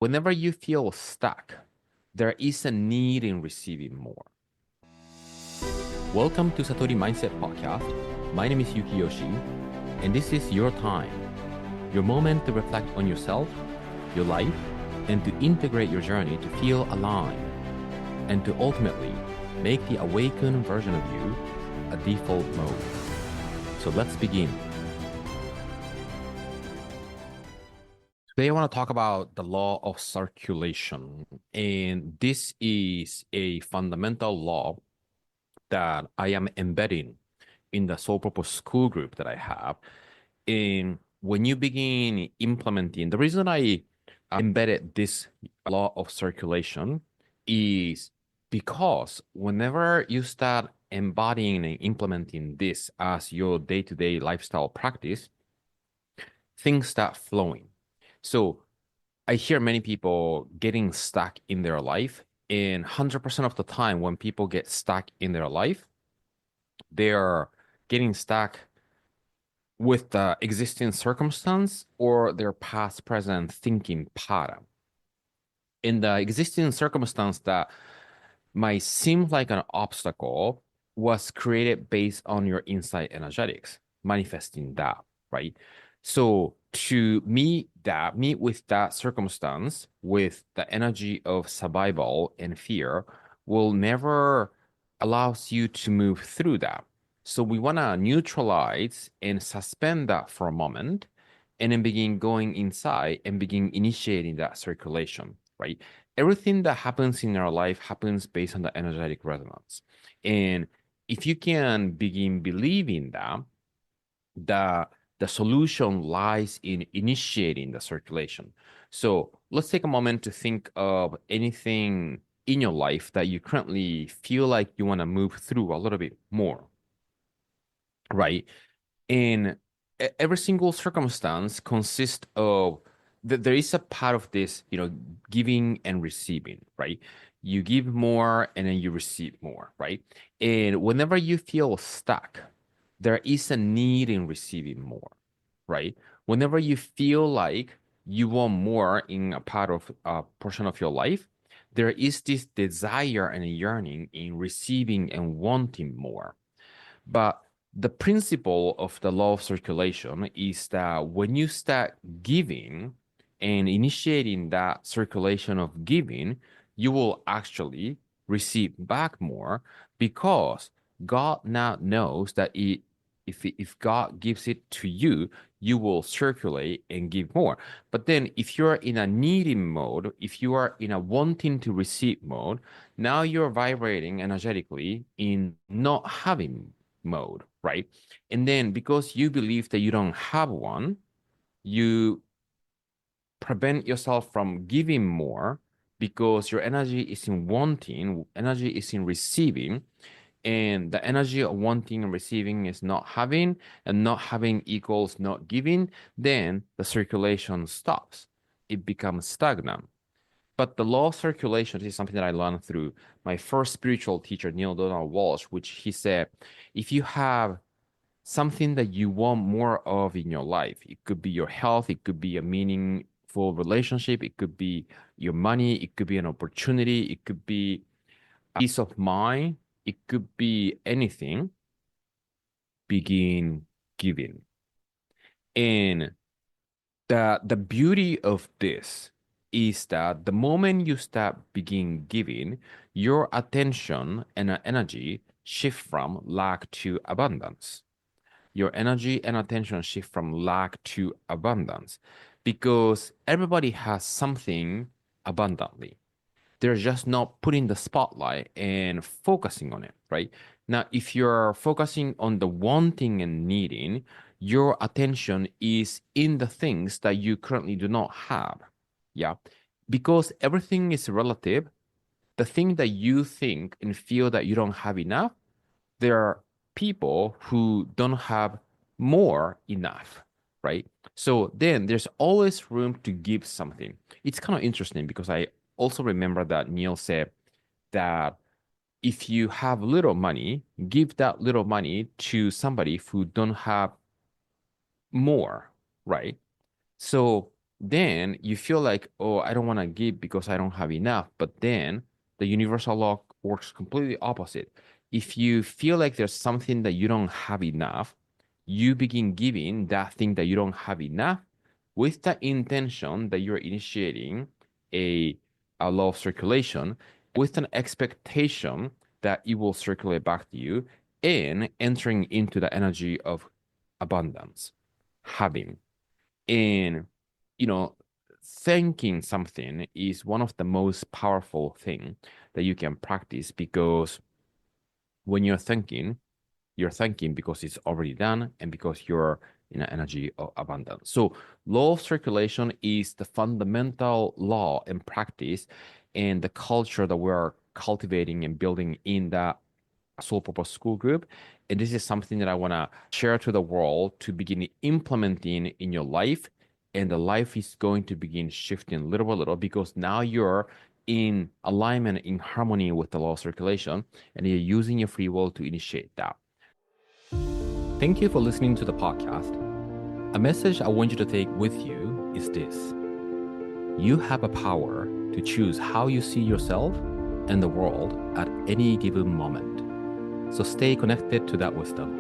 Whenever you feel stuck, there is a need in receiving more. Welcome to Satori Mindset Podcast. My name is Yuki Yoshii, and this is your time, your moment to reflect on yourself, your life, and to integrate your journey to feel aligned, and to ultimately make the awakened version of you a default mode. So let's begin. Today, I want to talk about the law of circulation. And this is a fundamental law that I am embedding in the Soul Purpose School group that I have. And when you begin implementing, the reason I embedded this law of circulation is because whenever you start embodying and implementing this as your day-to-day lifestyle practice, things start flowing. So I hear many people getting stuck in their life, and 100% of the time when people get stuck in their life, they're getting stuck with the existing circumstance or their past present thinking pattern. In the existing circumstance that might seem like an obstacle was created based on your inside energetics, manifesting that, right? So to meet with that circumstance with the energy of survival and fear will never allows you to move through that. So we want to neutralize and suspend that for a moment and then begin going inside and begin initiating that circulation, right? Everything that happens in our life happens based on the energetic resonance. And if you can begin believing that, the solution lies in initiating the circulation. So let's take a moment to think of anything in your life that you currently feel like you want to move through a little bit more, right? And every single circumstance consists of there is a part of this, giving and receiving, right? You give more and then you receive more, right? And whenever you feel stuck, there is a need in receiving more, right? Whenever you feel like you want more in a part of a portion of your life, there is this desire and yearning in receiving and wanting more. But the principle of the law of circulation is that when you start giving and initiating that circulation of giving, you will actually receive back more because God now knows that if God gives it to you, you will circulate and give more. But then if you're in a needing mode, if you are in a wanting to receive mode, now you're vibrating energetically in not having mode, right? And then because you believe that you don't have one, you prevent yourself from giving more because your energy is in wanting, energy is in receiving, and the energy of wanting and receiving is not having, and not having equals not giving, then the circulation stops. It becomes stagnant. But the law of circulation is something that I learned through my first spiritual teacher, Neil Donald Walsh, which he said, if you have something that you want more of in your life, it could be your health, it could be a meaningful relationship, it could be your money, it could be an opportunity, it could be peace of mind, it could be anything, begin giving. And the beauty of this is that the moment you start begin giving, your attention and energy shift from lack to abundance. Your energy and attention shift from lack to abundance because everybody has something abundantly. They're just not putting the spotlight and focusing on it, right? Now, if you're focusing on the wanting and needing, your attention is in the things that you currently do not have. Yeah. Because everything is relative, the thing that you think and feel that you don't have enough, there are people who don't have more enough, right? So then there's always room to give something. It's kind of interesting because I also remember that Neil said that if you have little money, give that little money to somebody who don't have more, right? So then you feel like, oh, I don't want to give because I don't have enough. But then the universal law works completely opposite. If you feel like there's something that you don't have enough, you begin giving that thing that you don't have enough with the intention that you're initiating a, a law of circulation with an expectation that it will circulate back to you and entering into the energy of abundance, having. And, you know, thanking something is one of the most powerful thing that you can practice, because when you're thanking because it's already done and because you're in an energy of abundance. So law of circulation is the fundamental law and practice and the culture that we're cultivating and building in the Soul Purpose School Group. And this is something that I want to share to the world to begin implementing in your life. And the life is going to begin shifting little by little, because now you're in alignment, in harmony with the law of circulation, and you're using your free will to initiate that. Thank you for listening to the podcast. A message I want you to take with you is this: you have a power to choose how you see yourself and the world at any given moment. So stay connected to that wisdom.